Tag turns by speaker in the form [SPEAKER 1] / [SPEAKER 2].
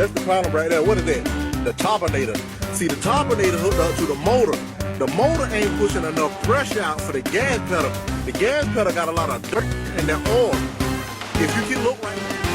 [SPEAKER 1] That's the problem right there. What is that? The topinator. See, the topinator hooked up to the motor. The motor ain't pushing enough pressure out for the gas pedal. The gas pedal got a lot of dirt in that oil. If you can look right